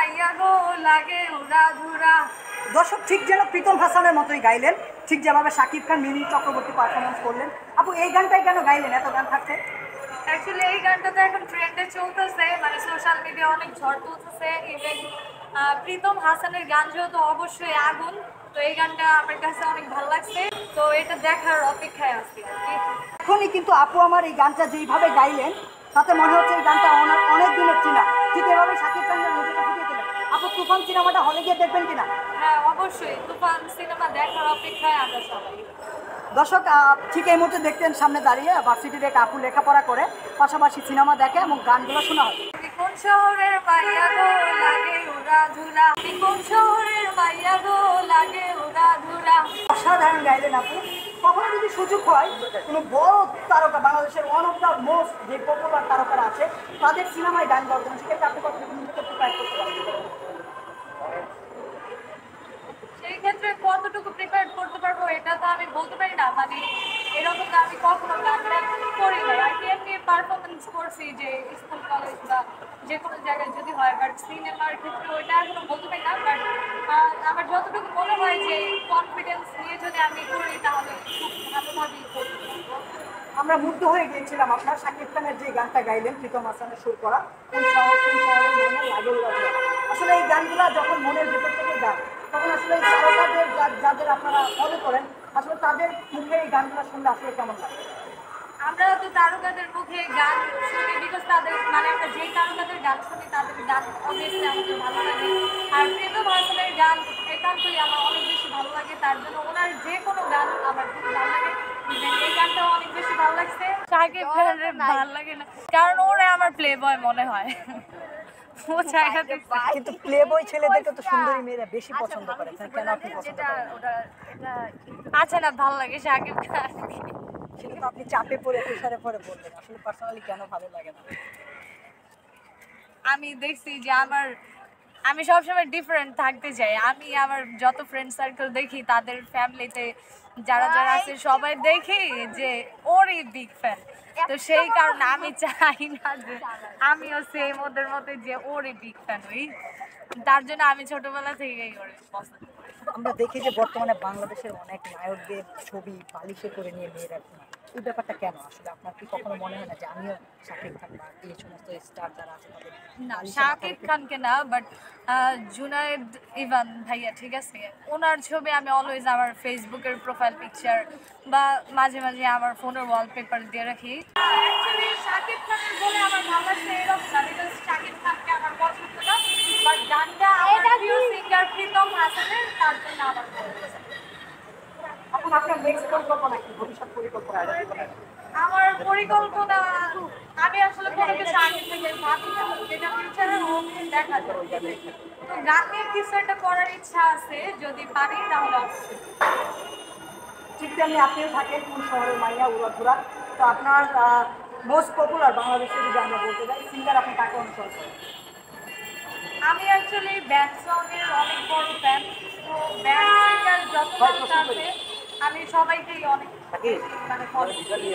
মাইয়া গো লাগে উড়াধুরা। দর্শক ঠিক যেন প্রীতম হাসানের মতোই গাইলেন, ঠিক যেভাবে শাকিব খান, মিমি চক্রবর্তী পারফরমেন্স করলেন। আপু এই গানটাই কেন গাইলেন? এত গান থাকছে। অ্যাকচুয়ালি এই গানটা তো এখন ট্রেন্ডে চলতেছে, মানে সোশ্যাল মিডিয়া অনেক ঝড় তুলতেছে। ইভেন প্রীতম হাসানের গান যেহেতু অবশ্যই আগুন, তো এই গানটা আমার কাছে অনেক ভালো লাগছে, তো এটা দেখার অপেক্ষায় আছি আর কি। এখনই কিন্তু আপু আমার এই গানটা যেইভাবে গাইলেন, তাতে মনে হচ্ছে এই গানটা অনেক দিনের চেনা। ঠিক এভাবে শাকিব খান নিজেকে ফুটিয়ে দিলেন। আপু তুফান সিনেমাটা হলে গিয়ে দেখবেন কিনা? হ্যাঁ অবশ্যই, তুফান সিনেমা দেখার অপেক্ষায় আমরা সবাই। দর্শক ঠিক এই মুহূর্তে দেখতেন সামনে দাঁড়িয়ে ভার্সিটির এক আপু লেখাপড়া করে, পাশাপাশি সিনেমা দেখে এবং গানগুলো শোনা হয়। কোন শহরের মাইয়া গো লাগে উড়াধুরা, কোন শহরের মাইয়া গো লাগে উড়াধুরা। অসাধারণ গাইলেন আপু। কখনো যদি সুযোগ হয় কোনো বড় তারকা, বাংলাদেশের ওয়ান অফ দ্য মোস্ট যে পপুলার তারকারা আছে, তাদের সিনেমায় গান গাওয়া, সেক্ষেত্রে আপনি কতটুকু নিজেকে প্রিপেয়ার করতে পারবেন? সেই ক্ষেত্রে কতটুকু প্রিপেয়ার করতে পারবো এটা তো আমি বলতে পারি না, মানে এরকম তো আমি কখনো গান করি না আর কি। এমনি পারফরমেন্স করছি যে স্কুল কলেজ বা যে কোনো জায়গায় যদি হয়, বাট সিনেমার ক্ষেত্রে ওইটা এখনো বলতে পারি না। বাট আমার যতটুকু মনে হয় যে কনফিডেন্স নিয়ে যদি আমি করি তাহলে খুব ভালোভাবেই করতে পারবো। আমরা মুগ্ধ হয়ে গিয়েছিলাম আপনার শাকিব খানের যে গানটা গাইলেন, প্রীতম হাসানের সুর করা কোন শহর কোন শহরের মনে লাগে উড়াধুরা। আসলে এই গানগুলা যখন মনের ভেতর থেকে গান, তখন আসলে এই তারকাদের যাদের আপনারা ফলো করেন, আসলে তাদের মুখে এই গানগুলো শুনলে আসলে কেমন লাগে? আমরা তো তারকাদের মুখে গান শুনি, বিকজ তাদের মানে আমরা যেই তারকাদের গান শুনি তাদের গান অবভিয়াসলি আমাদের ভালো লাগে। আর প্রীতম হাসানের গান একান্তই আমার অনেক বেশি ভালো লাগে, তার জন্য ওনার যে কোনো গান আমার খুব ভালো লাগে। এই গানটাও অনেক বেশি ভালো লাগছে। শাকিব খানের ভালো লাগে না কারণ ওরা আমার প্লে বয় মনে হয়। ও জায়গাতে কিন্তু প্লে বয় ছেলেদেরকে তো সুন্দরী মেয়েরা বেশি পছন্দ করে, কেন আপনি পছন্দ করেন? আচ্ছা না, ভালো লাগে শাকিব খান। সেটা তো আপনি চাপে পড়ে প্রেশারে পড়ে বললেন, আসলে পার্সোনালি কেন ভালো লাগে না? আমি দেখছি যে আমি সবসময় ডিফারেন্ট থাকতে চাই। আমি আমার যত ফ্রেন্ড সার্কেল দেখি তাদের ফ্যামিলিতে যারা যারা আছে সবাই দেখি যে ওরই বিগ ফ্যান, তো সেই কারণে আমি চাই না যে আমিও সেম ওদের মতো যে ওরই বিগ ফ্যান হই। তার জন্য আমি ছোটবেলা থেকেই ওর পছন্দ করি। আমরা দেখি যে বর্তমানে বাংলাদেশের অনেক নায়কদের ছবি বালিশে করে নিয়ে মেয়েরা ঘুমায়। এই ব্যাপারটা কেন? আসলে আপনার কি কখনো মনে হয় না যে আমিও শাকিব খান বা এই সমস্ত স্টার যারা আছে তাদের না, বালিশে শাকিব খানকে না, বাট জুনায়েদ ইভান ভাইয়া, ঠিক আছে, ওনার ছবি আমি অলওয়েজ আমার ফেসবুকের প্রোফাইল পিকচার বা মাঝে মাঝে আমার ফোনের ওয়ালপেপার দিয়ে রাখি। অ্যাকচুয়ালি শাকিব খানের বলে আমার ভালো লাগছে এরকম না, বিকজ শাকিব খানকে আমার পছন্দ না, বাট গানটা আমার প্রিয় সিঙ্গার প্রীতম হাসানের, তার জন্য আমার ভালো লাগছে। এখন আপনার নেক্সট পরিকল্পনা কি, ভবিষ্যৎ পরিকল্পনা? আমার পরিকল্পনা, আমি আসলে কোনো কিছু আগে থেকে ভাবি না, যেটা ফিউচারে দেখা যাবে। তো গান নিয়ে কিছু একটা করার ইচ্ছা আছে, যদি পারি তাহলে অবশ্যই। ঠিক তেমনি আপনিও থাকেন কোন শহরের মাইয়া উড়াধুরা। তো আপনার মোস্ট পপুলার বাংলাদেশে যদি আমরা বলতে যাই সিঙ্গার, আপনি কাকে অনুসরণ করেন? আমি অ্যাকচুয়ালি ব্যান্ড সঙ্গের অনেক বড় ফ্যান, তো ব্যান্ড সিঙ্গার যত মানুষ আছে আমি সবাইকেই অনেক মানে ফলো করি।